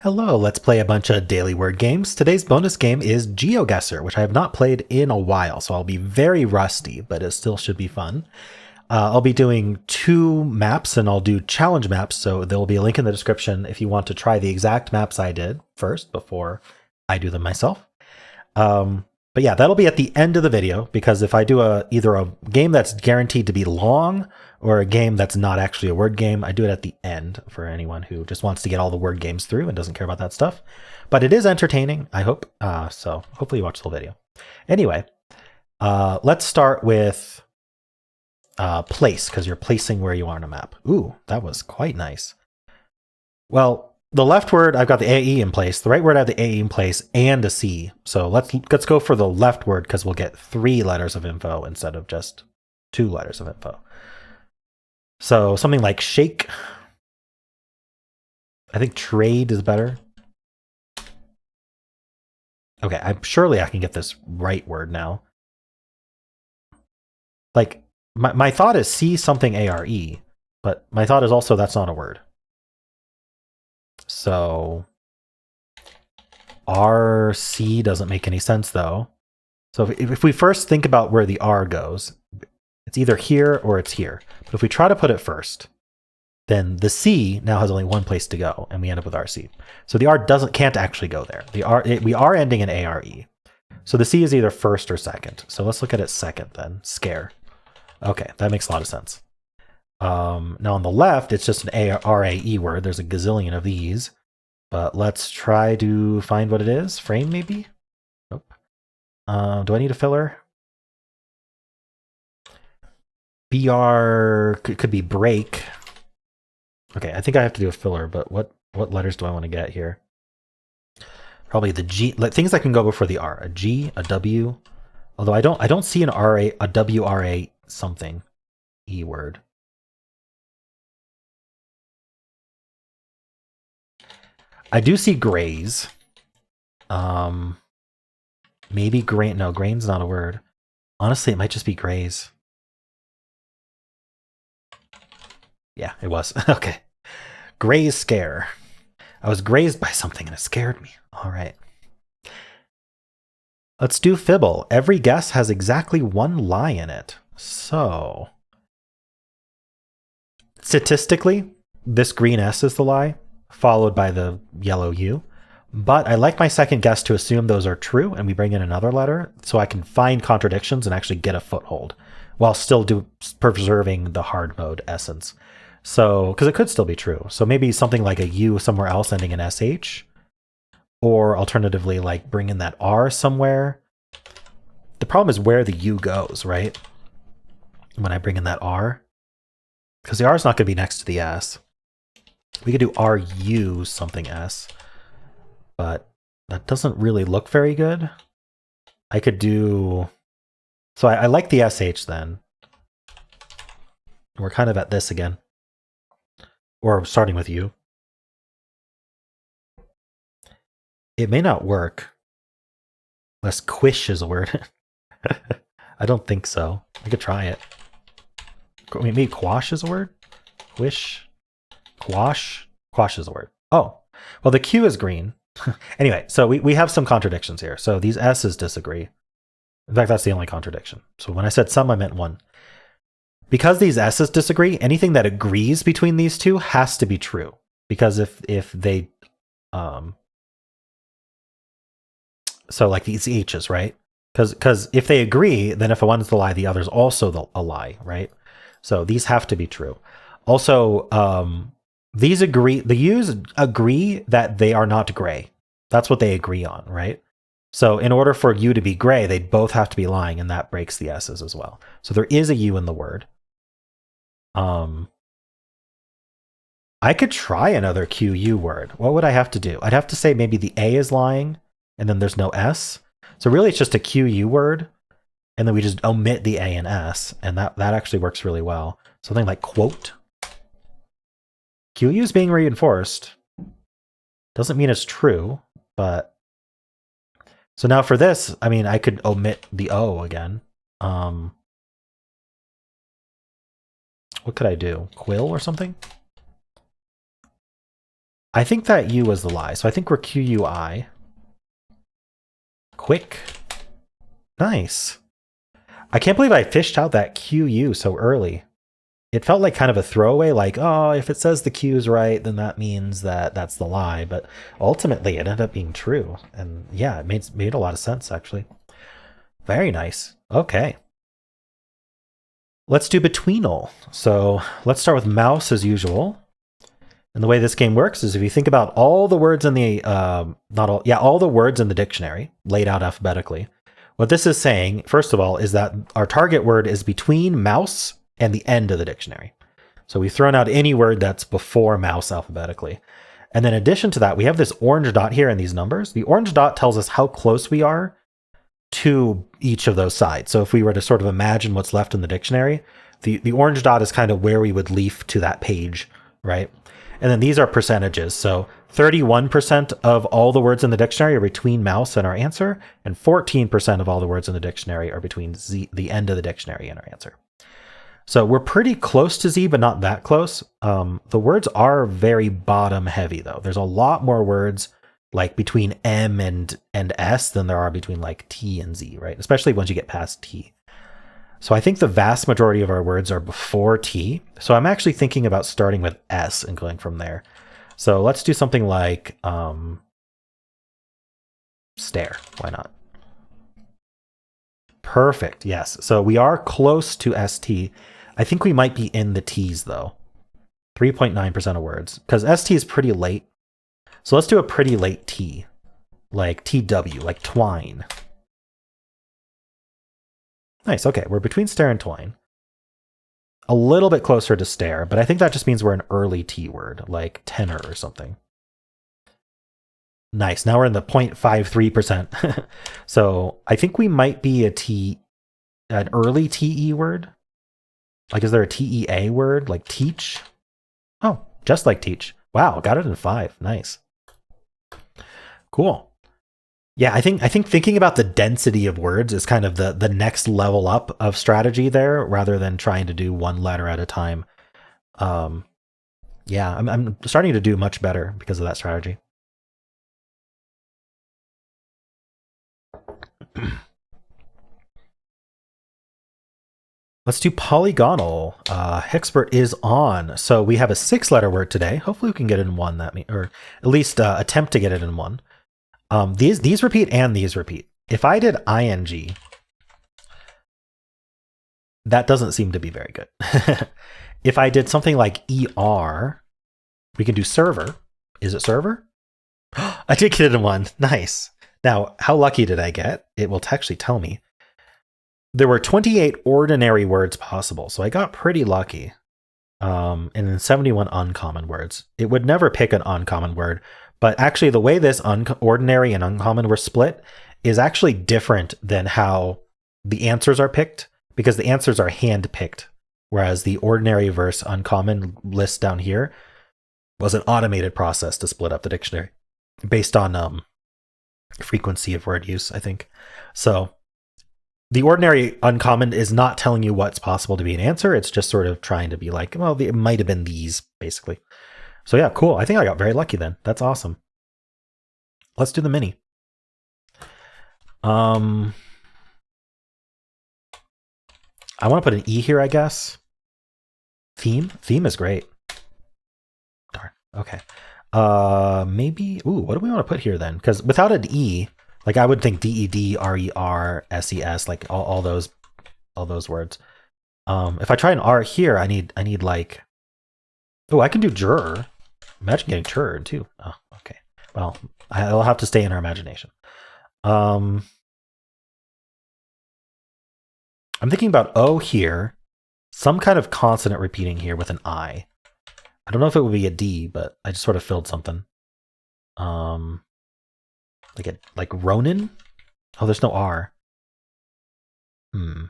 Hello, let's play a bunch of daily word games. Today's bonus game is GeoGuessr, which I have not played in a while, so I'll be very rusty, but it still should be fun. I'll be doing 2 maps, and I'll do challenge maps, so there will be a link in the description if you want to try the exact maps I did first before I do them myself. But yeah, that'll be at the end of the video, because if I do either a game that's guaranteed to be long or a game that's not actually a word game, I do it at the end for anyone who just wants to get all the word games through and doesn't care about that stuff. But it is entertaining, I hope. So hopefully you watch the whole video. Anyway, let's start with place, because you're placing where you are on a map. Ooh, that was quite nice. Well, the left word, I've got the AE in place. The right word, I have the AE in place and a C. So let's go for the left word, because we'll get 3 letters of info instead of just 2 letters of info. So something like shake. I think trade is better. Okay, surely I can get this right word now. Like, my thought is C something ARE, but my thought is also that's not a word. So RC doesn't make any sense though. So if we first think about where the R goes, it's either here or it's here. But if we try to put it first, then the C now has only one place to go, and we end up with RC. So the R can't actually go there. We are ending in ARE. So the C is either first or second. So let's look at it second then. Scare. Okay, that makes a lot of sense. Now on the left, it's just an RAE word. There's a gazillion of these. But let's try to find what it is. Frame, maybe? Nope. Do I need a filler? BR could be break. Okay, I think I have to do a filler, but what letters do I want to get here? Probably the G, things that can go before the R. A G, a W. Although I don't see an RA, a WRA something E word. I do see grays. Maybe grain. No, grain's not a word. Honestly, it might just be grays. Yeah, it was. Okay. Graze scare. I was grazed by something and it scared me. All right. Let's do Fibble. Every guess has exactly 1 lie in it. So, statistically, this green S is the lie, followed by the yellow U. But I like my second guess to assume those are true, and we bring in another letter so I can find contradictions and actually get a foothold while still preserving the hard mode essence. So, because it could still be true. So maybe something like a U somewhere else ending in SH, or alternatively, like bring in that R somewhere. The problem is where the U goes, right? When I bring in that R, because the R is not going to be next to the S. We could do RU something S, but that doesn't really look very good. I could do... So I like the SH then. We're kind of at this again. Or starting with U. It may not work. Unless quish is a word. I don't think so. I could try it. Maybe quash is a word? Quish? Quash? Quash is a word. Oh. Well, the Q is green. Anyway, so we have some contradictions here. So these S's disagree. In fact, that's the only contradiction. So when I said some, I meant one. Because these S's disagree, anything that agrees between these two has to be true. Because if they... so like these H's, right? Because if they agree, then if one's the lie, the other's also a lie, right? So these have to be true. Also, these agree, the U's agree that they are not gray. That's what they agree on, right? So in order for U to be gray, they both have to be lying, and that breaks the S's as well. So there is a U in the word. I could try another QU word. What would I have to do? I'd have to say maybe the A is lying, and then there's no S. So really it's just a QU word, and then we just omit the A and S, and that actually works really well. Something like quote. QU is being reinforced. Doesn't mean it's true, but... So now for this, I mean, I could omit the O again. What could I do? Quill or something? I think that U was the lie, so I think we're QUI. Quick. Nice. I can't believe I fished out that QU so early. It felt like kind of a throwaway, like, oh, if it says the Q's right, then that means that that's the lie. But ultimately, it ended up being true. And yeah, it made a lot of sense, actually. Very nice. Okay. Let's do Betweenle. So let's start with mouse as usual. And the way this game works is if you think about all the words in the, all the words in the dictionary laid out alphabetically, what this is saying, first of all, is that our target word is between mouse and the end of the dictionary. So we've thrown out any word that's before mouse alphabetically. And then in addition to that, we have this orange dot here and these numbers. The orange dot tells us how close we are to each of those sides. So if we were to sort of imagine what's left in the dictionary, the orange dot is kind of where we would leaf to that page, right? And then these are percentages. So 31% of all the words in the dictionary are between mouse and our answer, and 14% of all the words in the dictionary are between the end of the dictionary and our answer. So we're pretty close to Z, but not that close. The words are very bottom heavy, though. There's a lot more words like between M and S than there are between like T and Z, right? Especially once you get past T. So I think the vast majority of our words are before T. So I'm actually thinking about starting with S and going from there. So let's do something like stare. Why not? Perfect. Yes. So we are close to ST. I think we might be in the T's though. 3.9% of words, because ST is pretty late. So let's do a pretty late T, like TW, like twine. Nice. Okay, we're between stare and twine. A little bit closer to stare, but I think that just means we're an early T word, like tenor or something. Nice. Now we're in the 0.53%. So I think we might be an early TE word. Like, is there a TEA word, like teach? Oh, just like teach. Wow, got it in 5. Nice. Cool. Yeah, I think thinking about the density of words is kind of the next level up of strategy there, rather than trying to do one letter at a time. Yeah, I'm starting to do much better because of that strategy. Let's do polygonal. Hexpert is on. So we have a 6-letter word today. Hopefully we can get it in one, or at least attempt to get it in one. These repeat and these repeat. If I did ing, that doesn't seem to be very good. If I did something like er, we can do server. Is it server? I did get it in one. Nice. Now, how lucky did I get? It will actually tell me. There were 28 ordinary words possible, so I got pretty lucky. And then 71 uncommon words. It would never pick an uncommon word, but actually the way this ordinary and uncommon were split is actually different than how the answers are picked, because the answers are hand-picked, whereas the ordinary versus uncommon list down here was an automated process to split up the dictionary based on frequency of word use, I think. So the ordinary uncommon is not telling you what's possible to be an answer. It's just sort of trying to be like, well, it might have been these, basically. So yeah, cool. I think I got very lucky then. That's awesome. Let's do the mini. I want to put an E here, I guess. Theme is great. Darn. Okay. Maybe. Ooh, what do we want to put here then? Because without an E, like I would think DED, RER, SES, like all those words. If I try an R here, I need like. Oh, I can do juror. Imagine getting juror too. Oh, okay. Well, I'll have to stay in our imagination. I'm thinking about O here. Some kind of consonant repeating here with an I. I don't know if it would be a D, but I just sort of filled something. Like Ronin? Oh, there's no R. I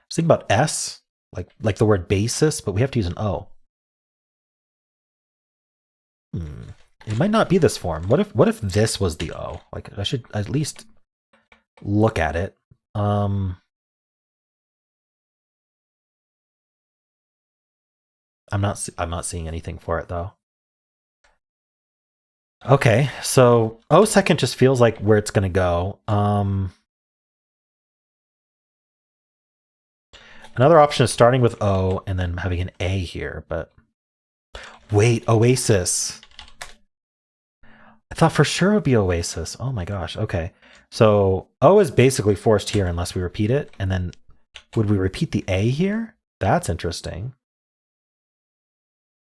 was thinking about S, like the word basis, but we have to use an O. It might not be this form. What if this was the O? Like I should at least look at it. I'm not seeing anything for it though. Okay, so O second just feels like where it's gonna go. Another option is starting with O and then having an A here, but wait, Oasis. I thought for sure it would be Oasis. Oh my gosh. Okay. So O is basically forced here unless we repeat it. And then would we repeat the A here? That's interesting.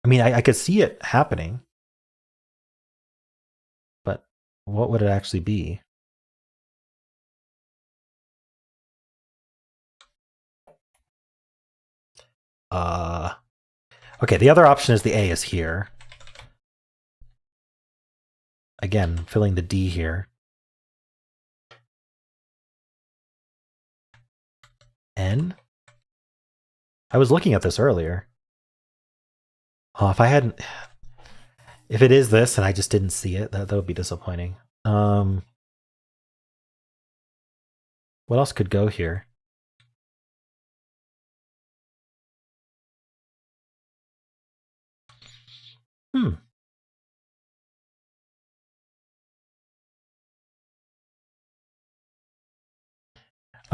I mean, I could see it happening. But what would it actually be? Okay, the other option is the A is here. Again, filling the D here. N? I was looking at this earlier. Oh, if I hadn't... If it is this and I just didn't see it, that would be disappointing. What else could go here? I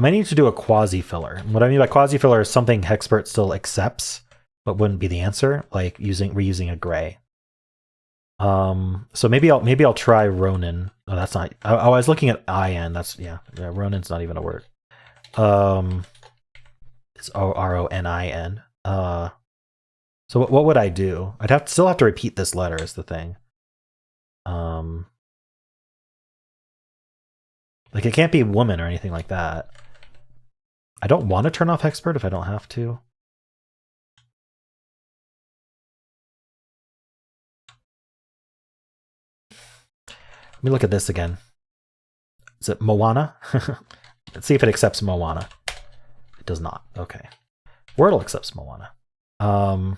might need to do a quasi-filler. What I mean by quasi-filler is something Hexpert still accepts, but wouldn't be the answer, like reusing a gray. So maybe I'll try Ronin. Oh, that's not. I was looking at IN. That's yeah. Ronin's not even a word. It's RONIN. So what would I do? I'd still have to repeat this letter is the thing. Like it can't be woman or anything like that. I don't want to turn off Hexpert if I don't have to. Let me look at this again. Is it Moana? Let's see if it accepts Moana. It does not. Okay. Wordle accepts Moana. I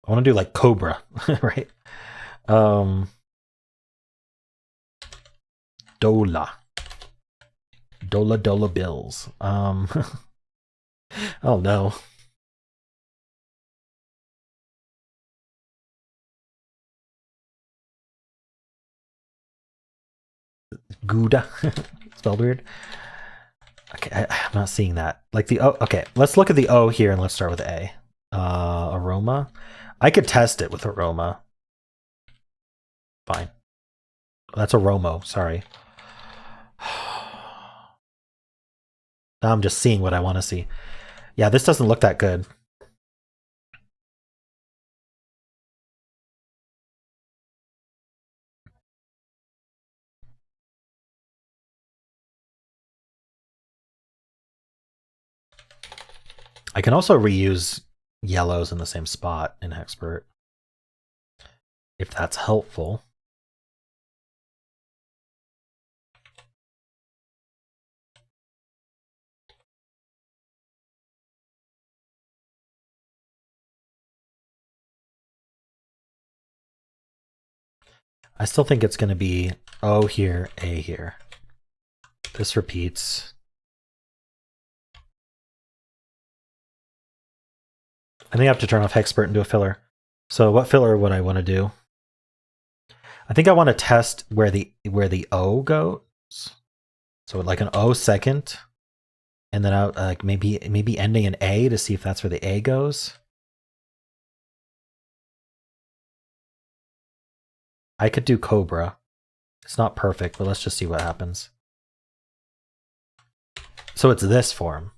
want to do like Cobra, right? Dola. Dola bills. Oh no. Gouda. Spelled weird. Okay, I'm not seeing that. Like the O. Okay, let's look at the O here and let's start with A. Aroma. I could test it with aroma. Fine. That's aromo. Sorry. Now I'm just seeing what I want to see. Yeah, this doesn't look that good. I can also reuse yellows in the same spot in Hexpert, if that's helpful. I still think it's going to be O here, A here. This repeats. I think I have to turn off Hexpert and do a filler. So what filler would I want to do? I think I want to test where the O goes. So like an O second, and then out like maybe ending in A to see if that's where the A goes. I could do Cobra. It's not perfect, but let's just see what happens. So it's this form.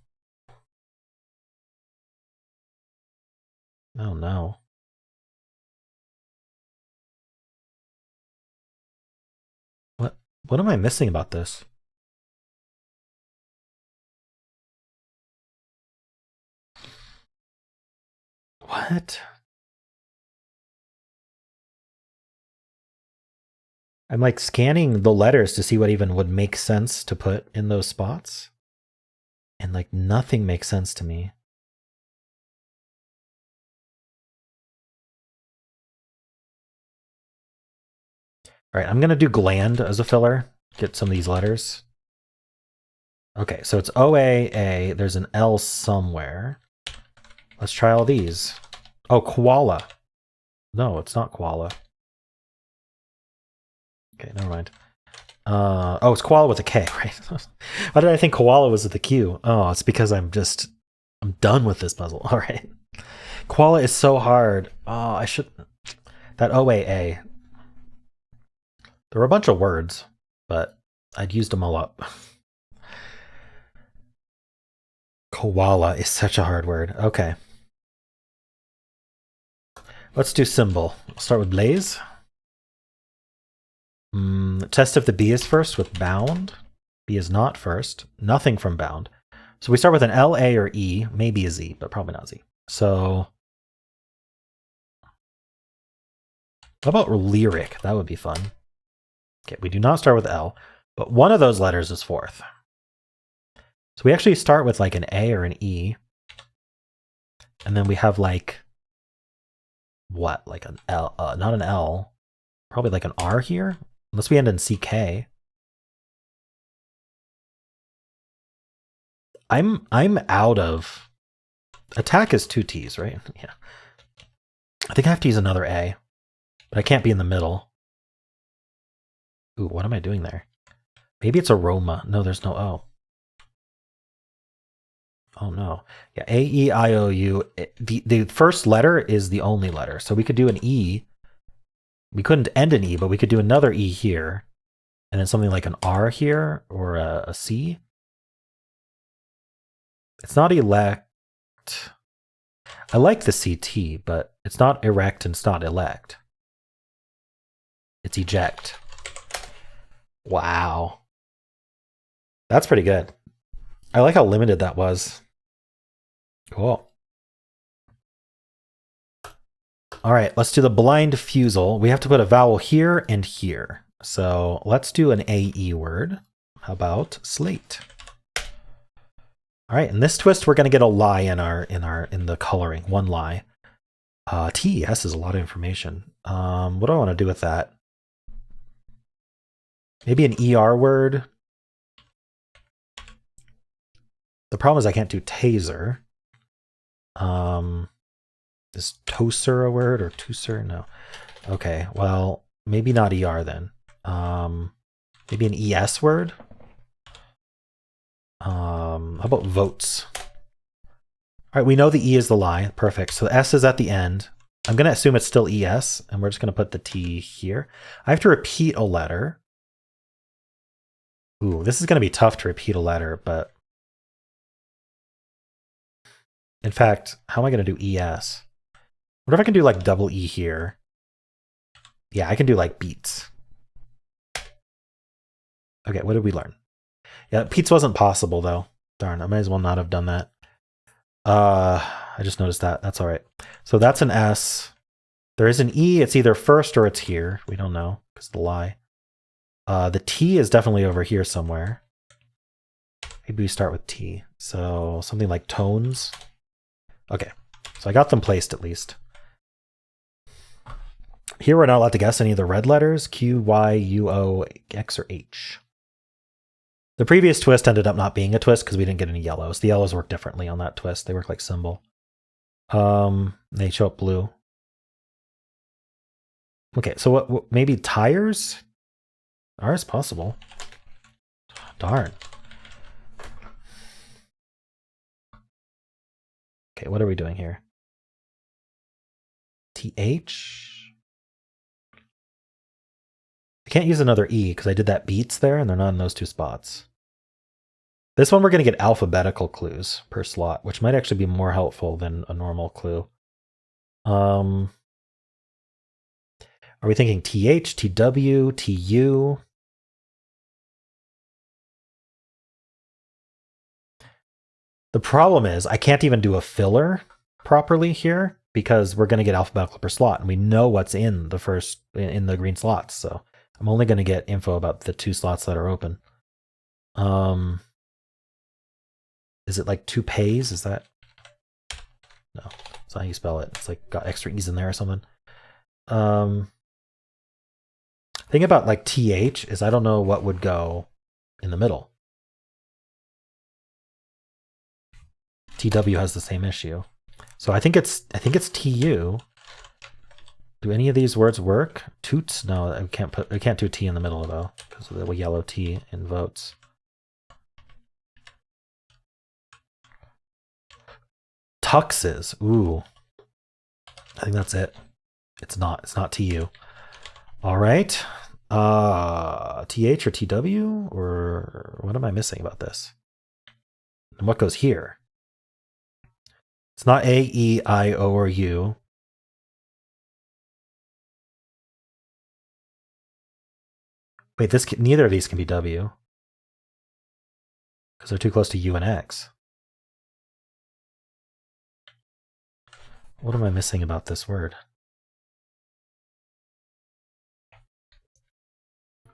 Oh no. What am I missing about this? What? I'm like scanning the letters to see what even would make sense to put in those spots. And like nothing makes sense to me. All right, I'm going to do gland as a filler. Get some of these letters. Okay, so it's OAA. There's an L somewhere. Let's try all these. Oh, koala. No, it's not koala. Okay, never mind. Oh, it's koala with a K, right? Why did I think koala was with a Q? Oh, it's because I'm done with this puzzle. All right. Koala is so hard. Oh, I should... That OAA. There were a bunch of words, but I'd used them all up. Koala is such a hard word. Okay. Let's do Symble. We'll start with Blaze. Test if the B is first with bound. B is not first. Nothing from bound. So we start with an L, A, or E. Maybe a Z, but probably not Z. So how about lyric? That would be fun. Okay, we do not start with L, but one of those letters is fourth. So we actually start with like an A or an E. And then we have like, what? Like an L, not an L. Probably like an R here. Unless we end in CK. I'm out of... Attack is 2 T's, right? Yeah. I think I have to use another A. But I can't be in the middle. Ooh, what am I doing there? Maybe it's aroma. No, there's no O. Oh no. Yeah, A, E, I, O, U. The first letter is the only letter. So we could do an E. We couldn't end an E, but we could do another E here. And then something like an R here, or a C. It's not elect. I like the CT, but it's not erect and it's not elect. It's eject. Wow. That's pretty good. I like how limited that was. Cool. All right, let's do the blind Fusele. We have to put a vowel here and here. So let's do an AE word. How about slate? All right, in this twist, we're going to get a lie in the coloring. One lie. TES is a lot of information. What do I want to do with that? Maybe an ER word. The problem is I can't do taser. Is toser a word or tuser? No. Okay, well, maybe not ER then. Maybe an ES word. How about votes? All right, we know the E is the lie. Perfect. So the S is at the end. I'm going to assume it's still ES, and we're just going to put the T here. I have to repeat a letter. Ooh, this is going to be tough to repeat a letter, but... In fact, how am I going to do ES? What if I can do like double E here? Yeah, I can do like beats. Okay, what did we learn? Yeah, beats wasn't possible though. Darn, I might as well not have done that. I just noticed that. That's all right. So that's an S. There is an E. It's either first or it's here. We don't know because of the lie. The T is definitely over here somewhere. Maybe we start with T. So something like tones. Okay, so I got them placed at least. Here we're not allowed to guess any of the red letters, Q, Y, U, O, X, or H. The previous twist ended up not being a twist because we didn't get any yellows. The yellows work differently on that twist. They work like Symble. They show up blue. Okay, so what maybe tires? R is possible. Darn. Okay, what are we doing here? TH? I can't use another E because I did that beats there and they're not in those two spots. This one we're going to get alphabetical clues per slot, which might actually be more helpful than a normal clue. Are we thinking TH, TW, TU? The problem is I can't even do a filler properly here because we're going to get alphabetical per slot and we know what's in the green slots. So I'm only going to get info about the 2 slots that are open. Is it like toupees? Is that? No, that's not how you spell it. It's like got extra E's in there or something. Thing about like TH is I don't know what would go in the middle. TW has the same issue. So I think it's TU. Do any of these words work? Toots? No, I can't do T in the middle though, because of the yellow T in votes. Tuxes. Ooh. I think that's it. It's not. It's not TU. All right. TH or TW? Or what am I missing about this? And what goes here? It's not A, E, I, O, or U. Wait, neither of these can be W. Because they're too close to U and X. What am I missing about this word?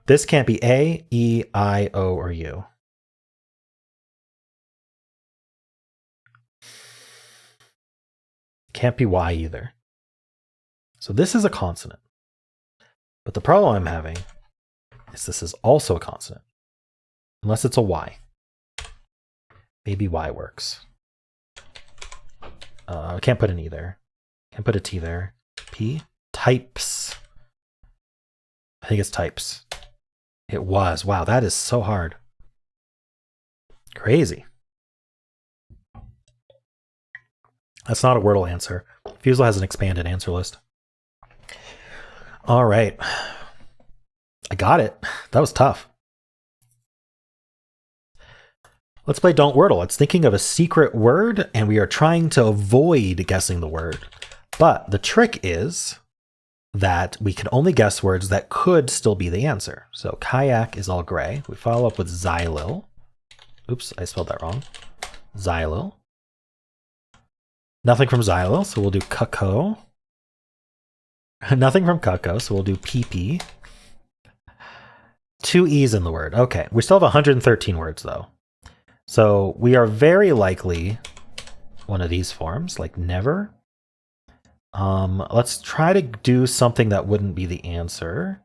This can't be A, E, I, O, or U. Can't be Y either. So this is a consonant. But the problem I'm having is this is also a consonant. Unless it's a Y. Maybe Y works. I can't put an E there. Can't put a T there. P? Types. I think it's types. It was. Wow, that is so hard. Crazy. That's not a Wordle answer. Fusele has an expanded answer list. All right. I got it. That was tough. Let's play Don't Wordle. It's thinking of a secret word, and we are trying to avoid guessing the word. But the trick is that we can only guess words that could still be the answer. So kayak is all gray. We follow up with Xylil. Oops, I spelled that wrong. Xylil. Nothing from Xylil, so we'll do cuckoo. Nothing from cuckoo, so we'll do pee. 2 E's in the word. Okay, we still have 113 words though. So we are very likely one of these forms, like never. Let's try to do something that wouldn't be the answer.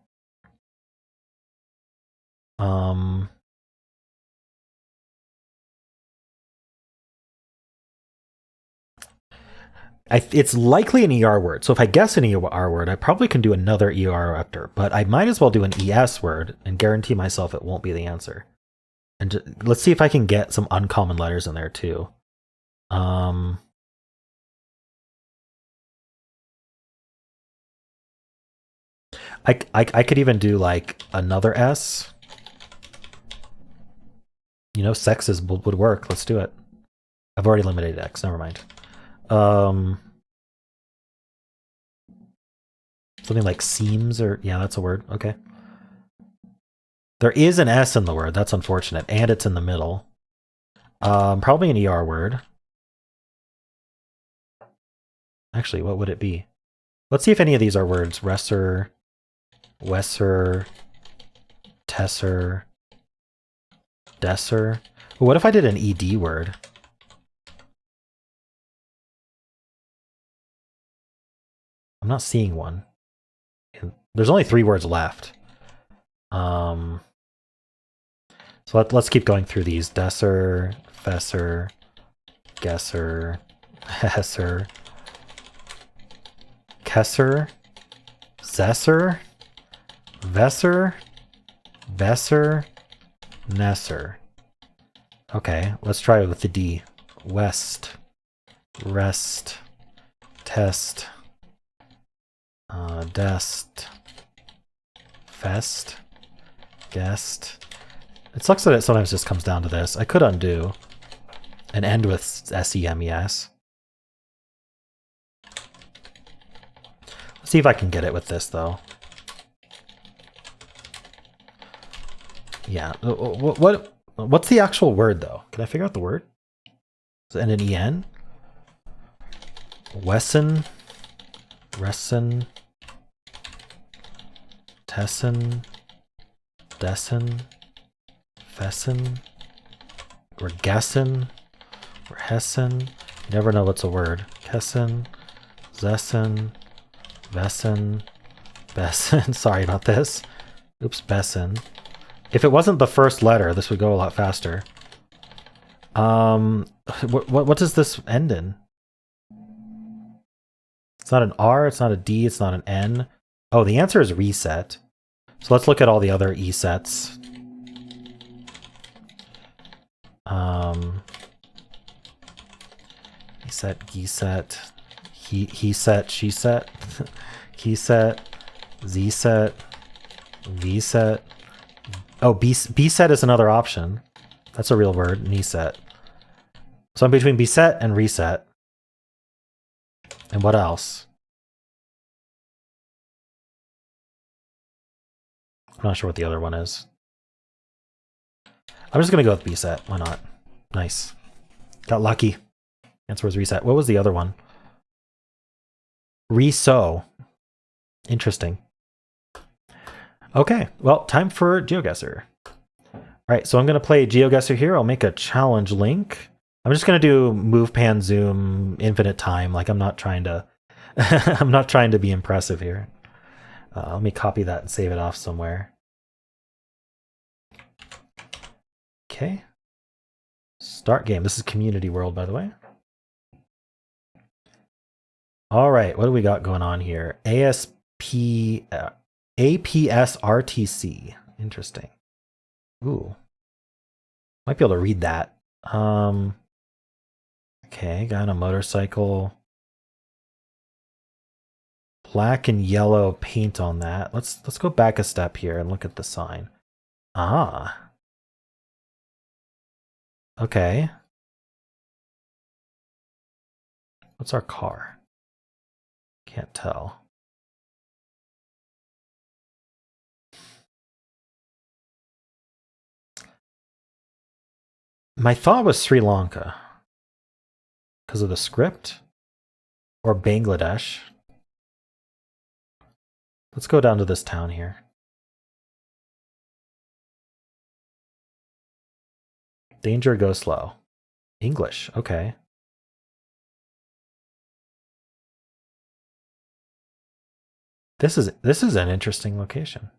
It's likely an ER word. So if I guess an ER word, I probably can do another ER after, but I might as well do an ES word and guarantee myself it won't be the answer. And let's see if I can get some uncommon letters in there too. I could even do like another S. You know, sexes would work. Let's do it. I've already eliminated X. Never mind. Something like seams, or yeah, that's a word. Okay. There is an S in the word. That's unfortunate, and it's in the middle. Probably an ER word. Actually, what would it be? Let's see if any of these are words. Resser, Wesser, Tesser, Desser. What if I did an ED word? I'm not seeing one. There's only 3 words left. So let's keep going through these. Desser, Fesser, Gesser, Hesser, Kesser, Zesser, Vesser, Vesser, Nesser. Okay, let's try it with the D. West, Rest, Test, Dest, Fest, Guest. It sucks that it sometimes just comes down to this. I could undo and end with SEMES. Let's see if I can get it with this though. Yeah. What's the actual word though? Can I figure out the word? Does it end in EN? Wesson, Resson, Tesson, Dessen, Fesson, or Gessen, or Hessen. You never know what's a word. Kessen, Zessen, Vessen, Bessen. Sorry about this. Oops, Bessen. If it wasn't the first letter, this would go a lot faster. What does this end in? It's not an R, it's not a D, it's not an N. Oh, the answer is reset. So let's look at all the other E sets. E set, G set, he set, she set, he set, Z set, V set. Oh, B set is another option. That's a real word, knee set. So I'm between beset and reset. And what else? I'm not sure what the other one is. I'm just going to go with beset. Why not? Nice. Got lucky. Answer was reset. What was the other one? Reso. Interesting. Okay, well, time for GeoGuessr. All right, so I'm going to play GeoGuessr here. I'll make a challenge link. I'm just going to do move, pan, zoom, infinite time. Like I'm not trying to, I'm not trying to be impressive here. Let me copy that and save it off somewhere. Okay. Start game. This is Community World, by the way. All right, what do we got going on here? APSRTC. Interesting. Ooh. Might be able to read that. Okay, guy on a motorcycle. Black and yellow paint on that. Let's go back a step here and look at the sign. Ah. Okay. What's our car? Can't tell. My thought was Sri Lanka because of the script, or Bangladesh. Let's go down to this town here. Danger, go slow. English, okay. This is an interesting location.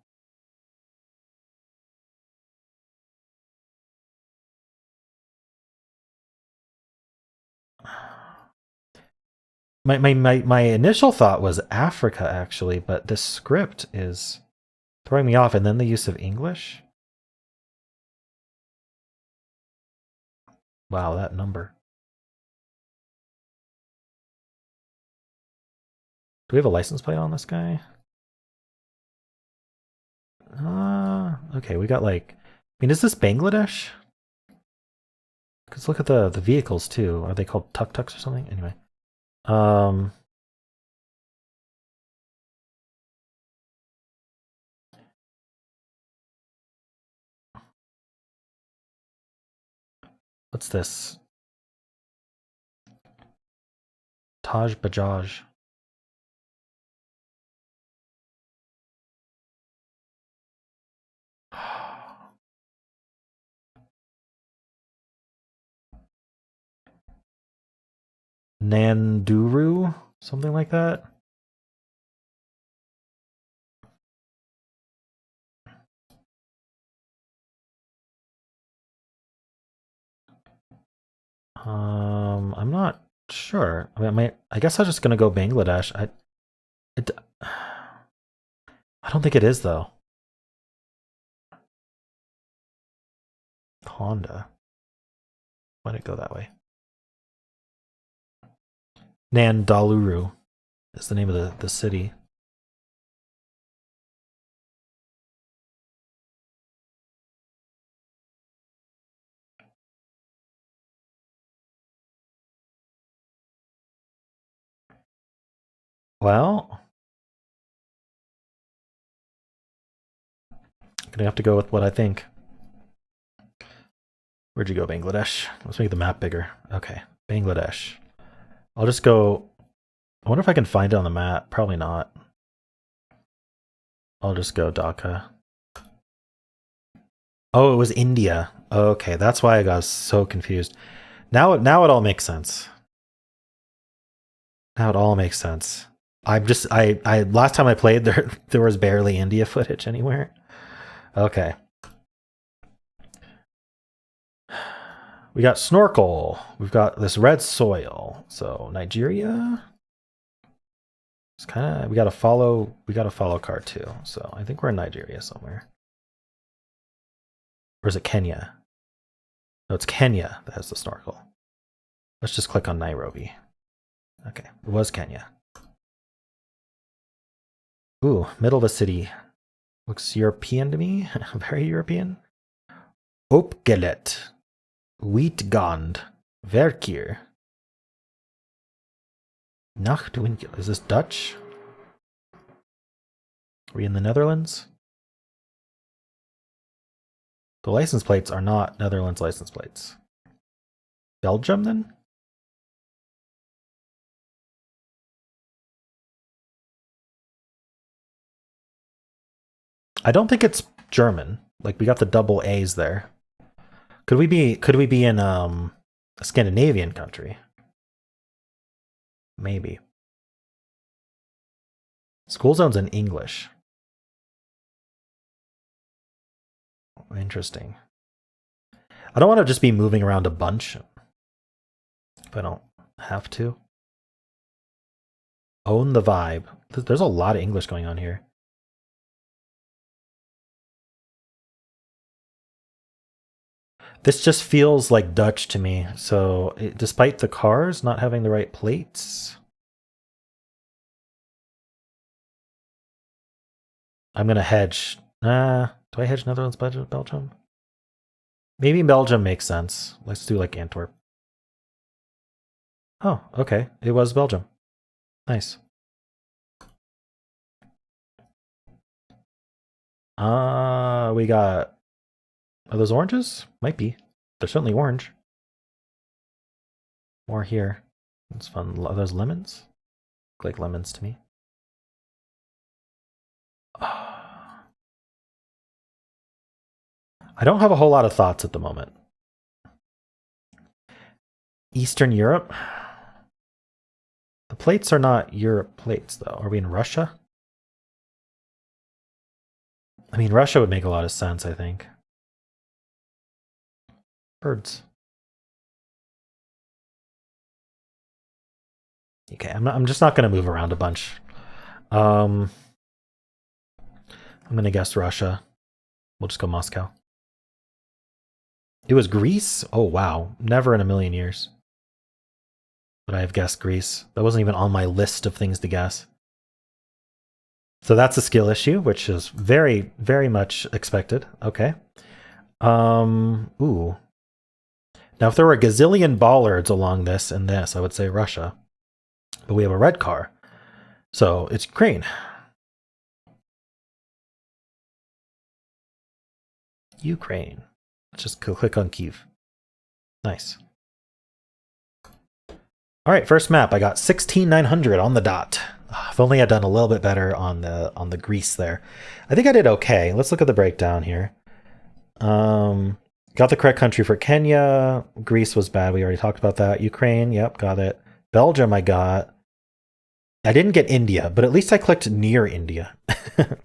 My initial thought was Africa, actually, but this script is throwing me off, and then the use of English. Wow, that number. Do we have a license plate on this guy? Okay, we got like, I mean, is this Bangladesh? Because look at the vehicles too. Are they called tuk-tuks or something? Anyway. What's this? Taj Bajaj. Nanduru? Something like that? I'm not sure. I mean, I guess I'm just gonna go Bangladesh. I don't think it is though. Honda. Why did it go that way? Nandaluru is the name of the city. Well, I'm gonna have to go with what I think. Where'd you go, Bangladesh? Let's make the map bigger. Okay, Bangladesh. I'll just go. I wonder if I can find it on the map. Probably not. I'll just go Dhaka. Oh, it was India. Okay, that's why I got so confused. Now it all makes sense. Now it all makes sense. I last time I played there was barely India footage anywhere. Okay. We got snorkel. We've got this red soil. So Nigeria. It's kind of we got to follow card too. So I think we're in Nigeria somewhere. Or is it Kenya? No, it's Kenya that has the snorkel. Let's just click on Nairobi. Okay, it was Kenya. Ooh, middle of a city. Looks European to me. Very European. Opgelet. Wietgand. Verkeer. Nachtwinkel. Is this Dutch? Are we in the Netherlands? The license plates are not Netherlands license plates. Belgium then? I don't think it's German. Like we got the double A's there. Could we be in a Scandinavian country? Maybe. School zone's in English. Interesting. I don't want to just be moving around a bunch if I don't have to. Own the vibe. There's a lot of English going on here. This just feels like Dutch to me. So despite the cars not having the right plates, I'm going to hedge. Do I hedge Netherlands, Belgium? Maybe Belgium makes sense. Let's do like Antwerp. Oh, okay. It was Belgium. Nice. We got... Are those oranges? Might be. They're certainly orange. More here. It's fun. Are those lemons? Look like lemons to me. I don't have a whole lot of thoughts at the moment. Eastern Europe? The plates are not Europe plates, though. Are we in Russia? I mean, Russia would make a lot of sense, I think. Birds. Okay, I'm just not going to move around a bunch. I'm going to guess Russia. We'll just go Moscow. It was Greece? Oh, wow. Never in a million years would I have guessed Greece. That wasn't even on my list of things to guess. So that's a skill issue, which is very, very much expected. Okay. Ooh. Now, if there were a gazillion bollards along this and this, I would say Russia. But we have a red car. So it's Ukraine. Ukraine. Let's just click on Kiev. Nice. All right, first map. I got 16,900 on the dot. If only I'd done a little bit better on the Greece there. I think I did okay. Let's look at the breakdown here. Got the correct country for Kenya. Greece was bad. We already talked about that. Ukraine, yep, got it. Belgium I got. I didn't get India, but at least I clicked near India.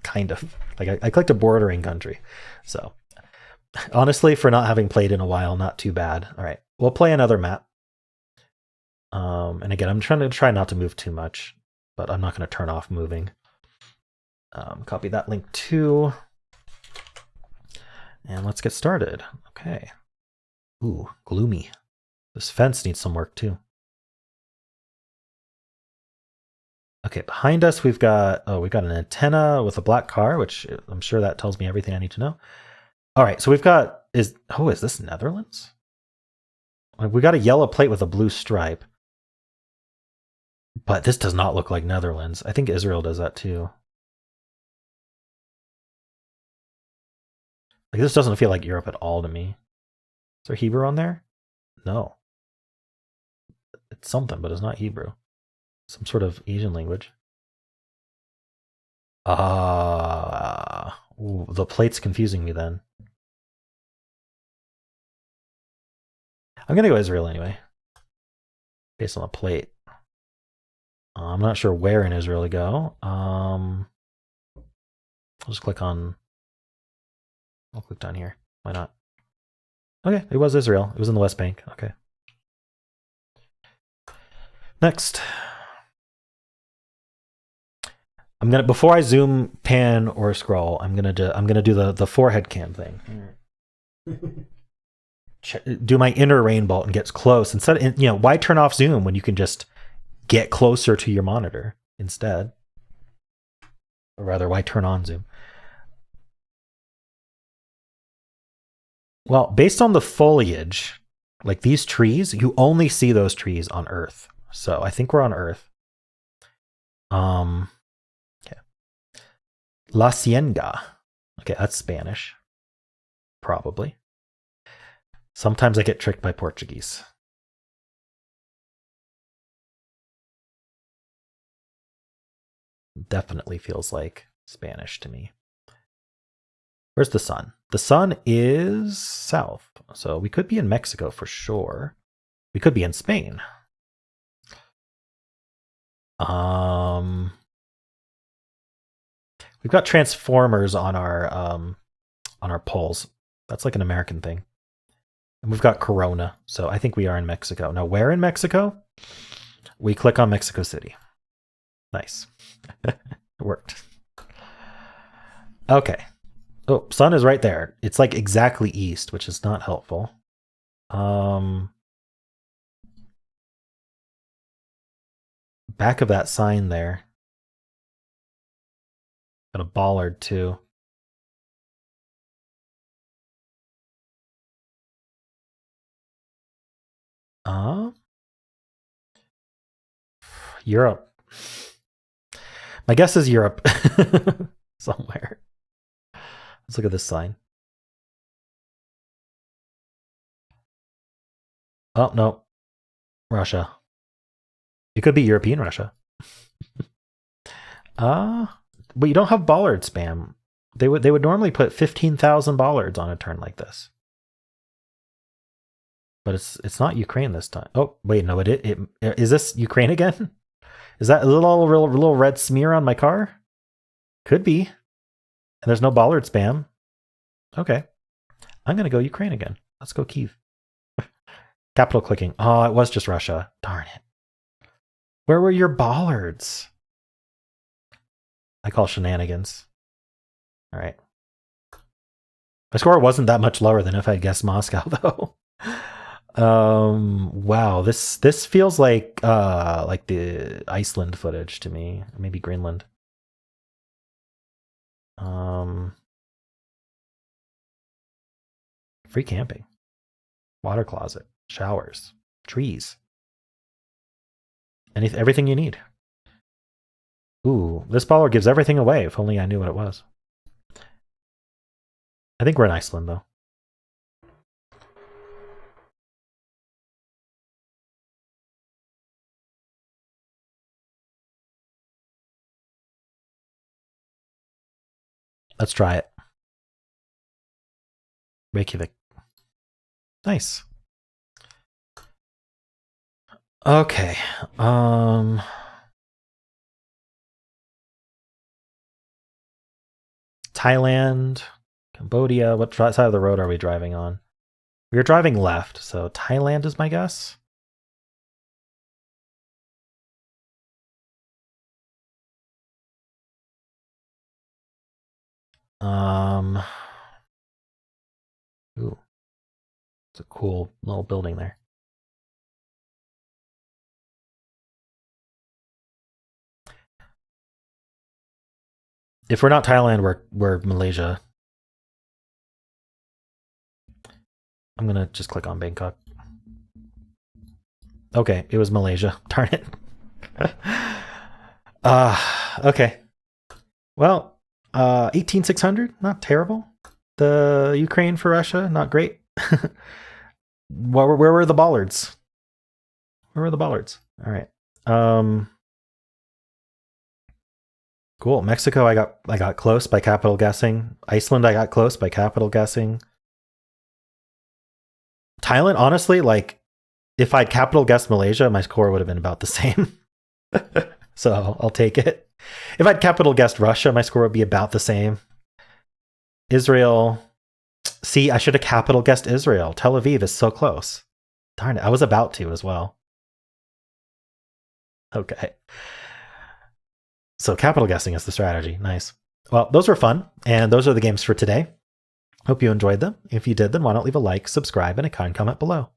Kind of. Like I clicked a bordering country. So honestly, for not having played in a while, not too bad. All right, we'll play another map. And again, I'm trying to try not to move too much, but I'm not going to turn off moving. Copy that link too. And let's get started. Okay. Ooh, gloomy. This fence needs some work too. Okay, behind us we've got an antenna with a black car, which I'm sure that tells me everything I need to know. All right, so we've got is this Netherlands? We got a yellow plate with a blue stripe. But this does not look like Netherlands. I think Israel does that too. Like this doesn't feel like Europe at all to me. Is there Hebrew on there? No. It's something, but it's not Hebrew. Some sort of Asian language. The plate's confusing me then. I'm gonna go Israel anyway. Based on the plate. I'm not sure where in Israel to go. I'll just click on... I'll click down here. Why not? Okay, it was Israel. It was in the West Bank. Okay. Next. I'm gonna, before I zoom, pan, or scroll, I'm gonna do the forehead cam thing. Do my inner rainbow and gets close instead of, why turn off zoom when you can just get closer to your monitor instead? Or rather, why turn on zoom? Well, based on the foliage, like these trees, you only see those trees on Earth. So I think we're on Earth. Okay. La Cienega. Okay, that's Spanish. Probably. Sometimes I get tricked by Portuguese. Definitely feels like Spanish to me. Where's the sun? The sun is south. So we could be in Mexico for sure. We could be in Spain. We've got transformers on our poles. That's like an American thing. And we've got Corona. So I think we are in Mexico. Now, where in Mexico? We click on Mexico City. Nice. It worked. Okay. Oh, sun is right there. It's like exactly east, which is not helpful. Back of that sign there. Got a bollard too. Europe. My guess is Europe. Somewhere. Let's look at this sign. Oh, no. Russia. It could be European Russia. But you don't have bollard spam. They would normally put 15,000 bollards on a turn like this. But it's not Ukraine this time. Oh, wait, no, it is this Ukraine again? Is that a little red smear on my car? Could be. And there's no bollard spam. Okay. I'm going to go Ukraine again. Let's go Kyiv. Capital clicking. Oh, it was just Russia. Darn it. Where were your bollards? I call shenanigans. All right. My score wasn't that much lower than if I'd guessed Moscow, though. Wow, this feels like the Iceland footage to me, or maybe Greenland. Free camping, water closet, showers, trees, everything you need. Ooh, this bollard gives everything away. If only I knew what it was. I think we're in Iceland though. Let's try it. Reykjavik. Nice. Okay. Thailand, Cambodia. What side of the road are we driving on? We're driving left, so Thailand is my guess. Ooh. It's a cool little building there. If we're not Thailand, we're Malaysia. I'm gonna just click on Bangkok. Okay, it was Malaysia. Darn it. Okay. Well, 18,600, not terrible. The Ukraine for Russia, not great. Where were the bollards? Where were the bollards? All right. Cool. Mexico, I got close by capital guessing. Iceland, I got close by capital guessing. Thailand, honestly, like if I'd capital guessed Malaysia, my score would have been about the same. So I'll take it. If I'd capital guessed Russia, my score would be about the same. Israel, See, I should have capital guessed Israel. Tel Aviv is so close. Darn it, I was about to as well. Okay. So capital guessing is the strategy. Nice. Well, those were fun, and those are the games for today. Hope you enjoyed them. If you did, then why not leave a like, subscribe, and a kind comment below.